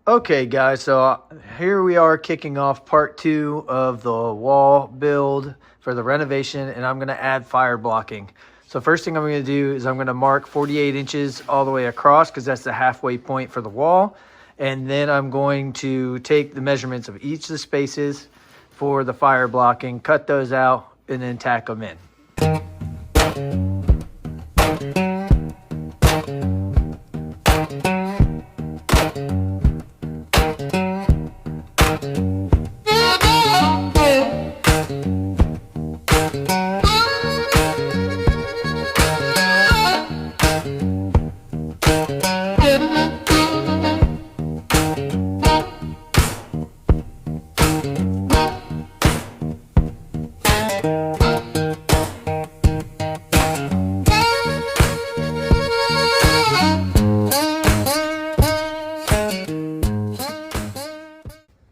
Okay guys, so here we are kicking off part 2 of the wall build for the renovation, and I'm going to add fire blocking. So first thing I'm going to do is I'm going to mark 48 inches all the way across because that's the halfway point for the wall. And then I'm going to take the measurements of each of the spaces for the fire blocking, cut those out, and then tack them in.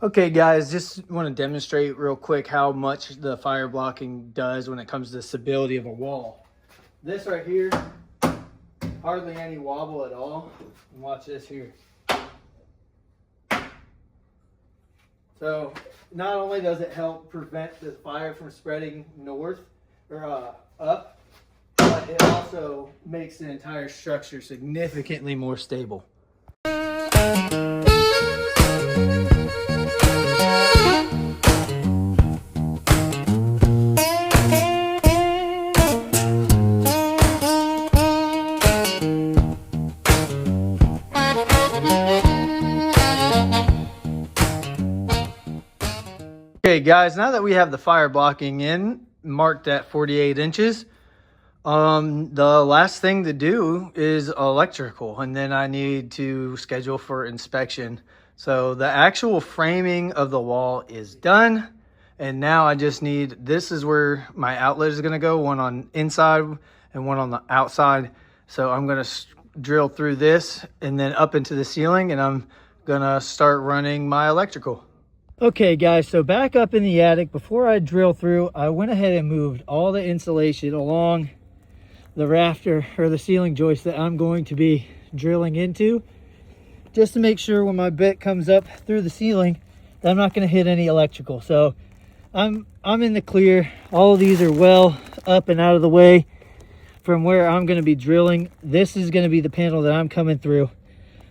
Okay guys, just want to demonstrate real quick how much the fire blocking does when it comes to the stability of a wall. This right here, hardly any wobble at all. And watch this here. So not only does it help prevent the fire from spreading north or up, but it also makes the entire structure significantly more stable. Okay guys, now that we have the fire blocking in, marked at 48 inches, the last thing to do is electrical, and then I need to schedule for inspection. So the actual framing of the wall is done, and now I just need, this is where my outlet is going to go, one on inside and one on the outside. So I'm going to drill through this and then up into the ceiling, and I'm going to start running my electrical. Okay guys, so back up in the attic, before I drill through, I went ahead and moved all the insulation along the rafter or the ceiling joist that I'm going to be drilling into, just to make sure when my bit comes up through the ceiling that I'm not going to hit any electrical. So I'm in the clear. All of these are well up and out of the way from where I'm going to be drilling. This is going to be the panel that I'm coming through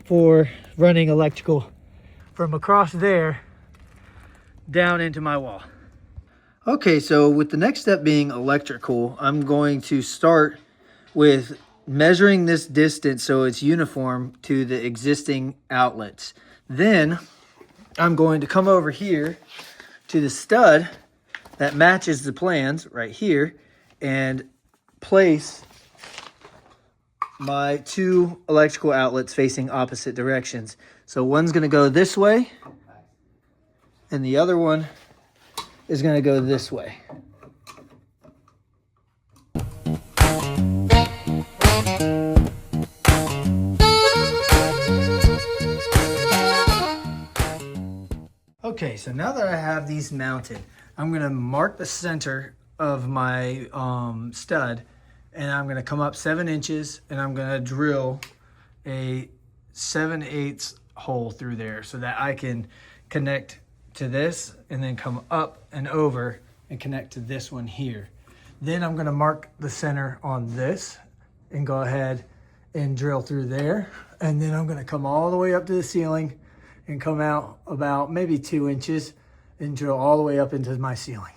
for running electrical from across there down into my wall. Okay, so with the next step being electrical, I'm going to start with measuring this distance so it's uniform to the existing outlets. Then I'm going to come over here to the stud that matches the plans right here and place my 2 electrical outlets facing opposite directions. So one's going to go this way, and the other one is going to go this way. Okay, so now that I have these mounted, I'm going to mark the center of my stud, and I'm going to come up 7 inches, and I'm going to drill a 7/8 hole through there so that I can connect to this and then come up and over and connect to this one here. Then I'm going to mark the center on this and go ahead and drill through there. And then I'm going to come all the way up to the ceiling and come out about maybe 2 inches and drill all the way up into my ceiling.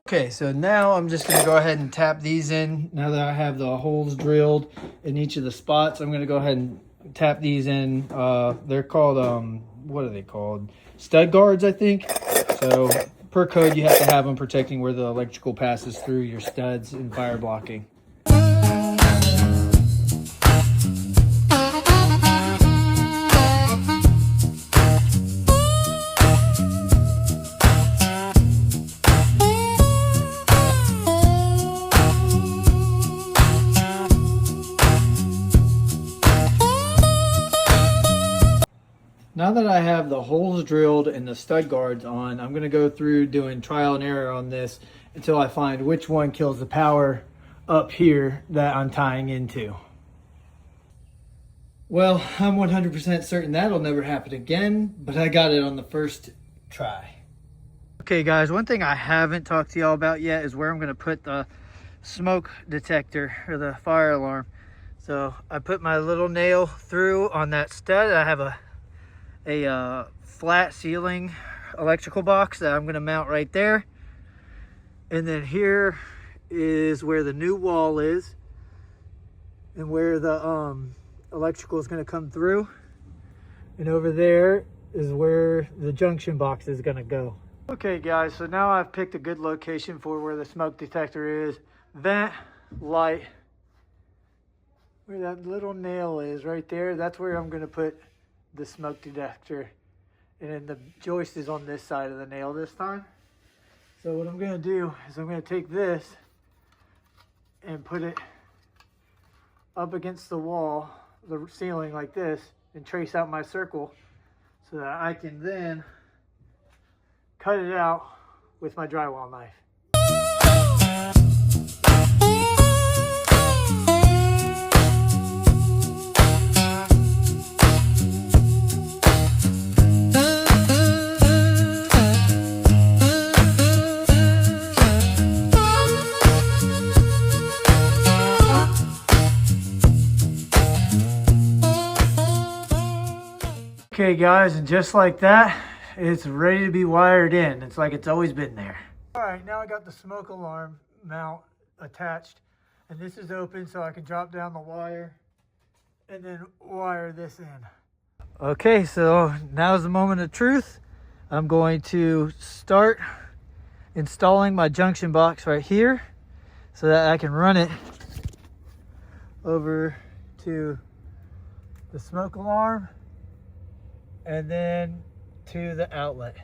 Okay, so now I'm just going to go ahead and tap these in. Now that I have the holes drilled in each of the spots, I'm going to go ahead and tap these in. They're called, what are they called? Stud guards, I think. So per code, you have to have them protecting where the electrical passes through your studs and fire blocking. have the holes drilled and the stud guards on, I'm going to go through doing trial and error on this until I find which one kills the power up here that I'm tying into. Well, I'm 100% certain that'll never happen again, but I got it on the first try. Okay guys, one thing I haven't talked to y'all about yet is where I'm going to put the smoke detector or the fire alarm. So I put my little nail through on that stud. I have a flat ceiling electrical box that I'm going to mount right there. And then here is where the new wall is and where the electrical is going to come through. And over there is where the junction box is going to go. Okay guys, so now I've picked a good location for where the smoke detector is. Vent, light, where that little nail is right there, that's where I'm going to put the smoke detector. And then the joist is on this side of the nail this time. So what I'm going to do is I'm going to take this and put it up against the wall, the ceiling like this, and trace out my circle so that I can then cut it out with my drywall knife. Okay guys, and just like that, it's ready to be wired in. It's like it's always been there. All right, now I got the smoke alarm mount attached, and this is open so I can drop down the wire and then wire this in. Okay, so now's the moment of truth. I'm going to start installing my junction box right here so that I can run it over to the smoke alarm and then to the outlet.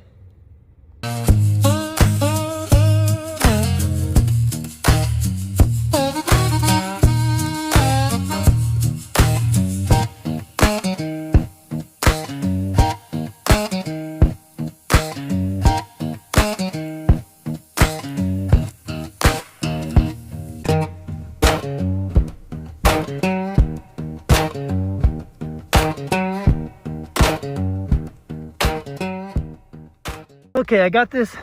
Okay, I got this.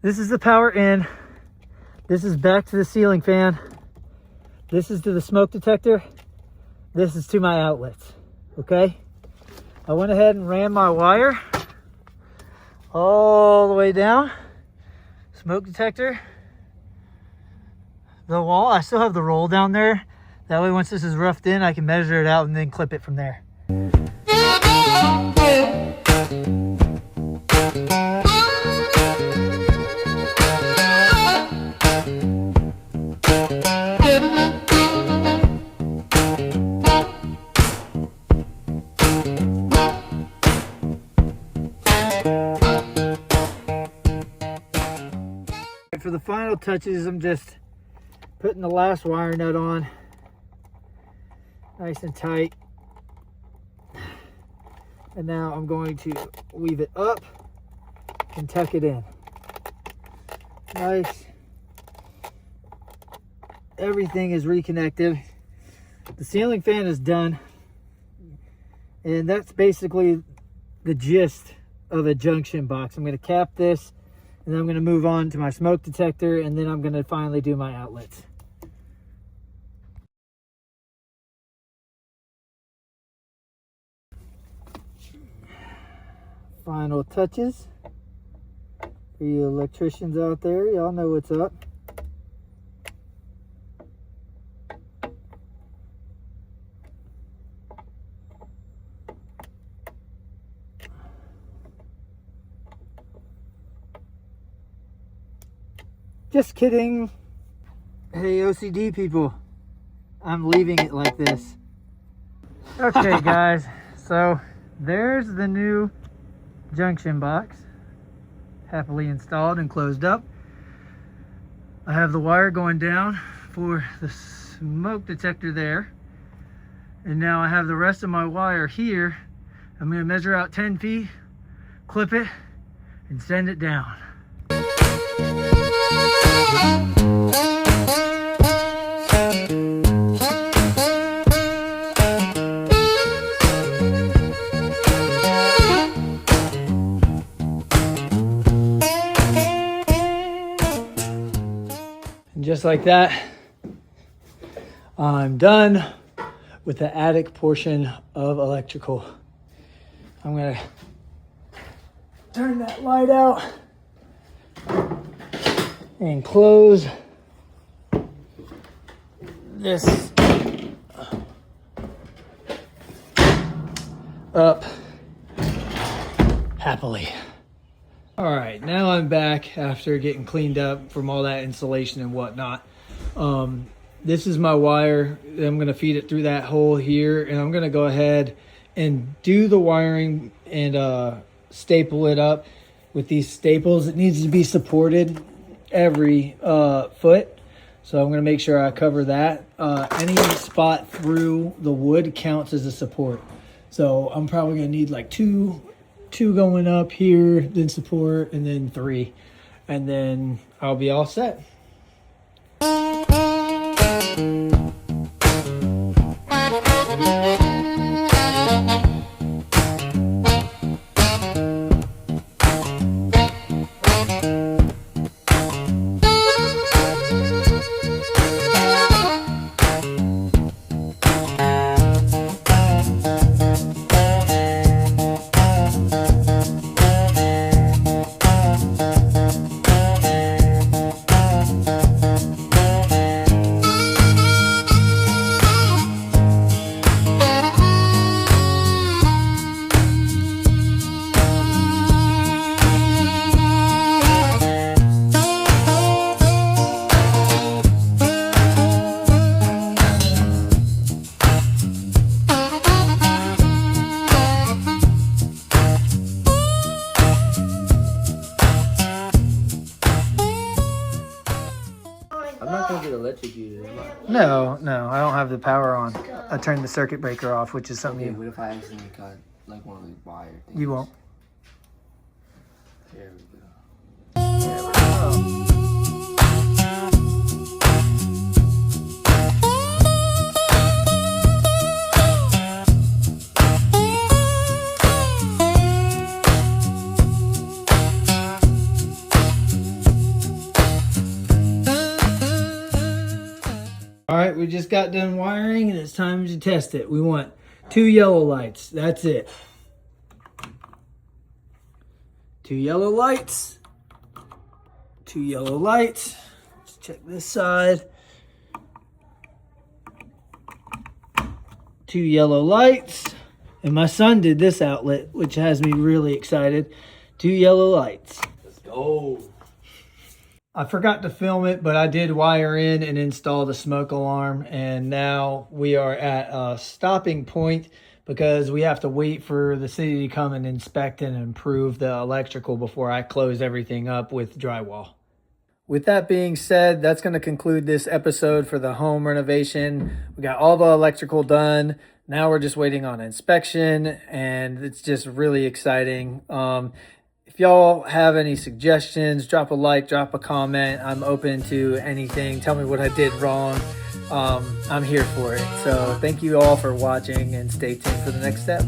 This is the power in. This is back to the ceiling fan. This is to the smoke detector. This is to my outlets. Okay? I went ahead and ran my wire all the way down. Smoke detector. The wall. I still have the roll down there. That way once this is roughed in, I can measure it out and then clip it from there. For the final touches, I'm just putting the last wire nut on nice and tight, and now I'm going to weave it up and tuck it in nice. Everything is reconnected. The ceiling fan is done, and that's basically the gist of a junction box. I'm going to cap this, and then I'm going to move on to my smoke detector, and then I'm going to finally do my outlets. Final touches for you electricians out there. Y'all know what's up. Just kidding. Hey, OCD people, I'm leaving it like this. Okay, guys, so there's the new junction box, happily installed and closed up. I have the wire going down for the smoke detector there, and now I have the rest of my wire here I'm gonna measure out 10 feet, clip it, and send it down. And just like that, I'm done with the attic portion of electrical. I'm gonna turn that light out and close this up happily. All right, now I'm back after getting cleaned up from all that insulation and whatnot. This is my wire. I'm gonna feed it through that hole here, and I'm gonna go ahead and do the wiring and staple it up with these staples. It needs to be supported every foot, so I'm gonna make sure I cover that. Any spot through the wood counts as a support, so I'm probably gonna need like two going up here, then support, and then 3, and then I'll be all set. I'm not gonna get electrocuted. No, I don't have the power on. I turned the circuit breaker off, which is something Okay, what if I accidentally cut like one of the wire things? you won't. There we go. All right, we just got done wiring and it's time to test it. We want 2 yellow lights. That's it. 2 yellow lights. 2 yellow lights. Let's check this side. 2 yellow lights. And my son did this outlet, which has me really excited. 2 yellow lights. Let's go. I forgot to film it, but I did wire in and install the smoke alarm, and now we are at a stopping point because we have to wait for the city to come and inspect and improve the electrical before I close everything up with drywall. With that being said, that's going to conclude this episode for the home renovation. We got all the electrical done. Now we're just waiting on inspection, and it's just really exciting. If y'all have any suggestions, drop a like, drop a comment. I'm open to anything. Tell me what I did wrong. I'm here for it. So thank you all for watching, and stay tuned for the next step.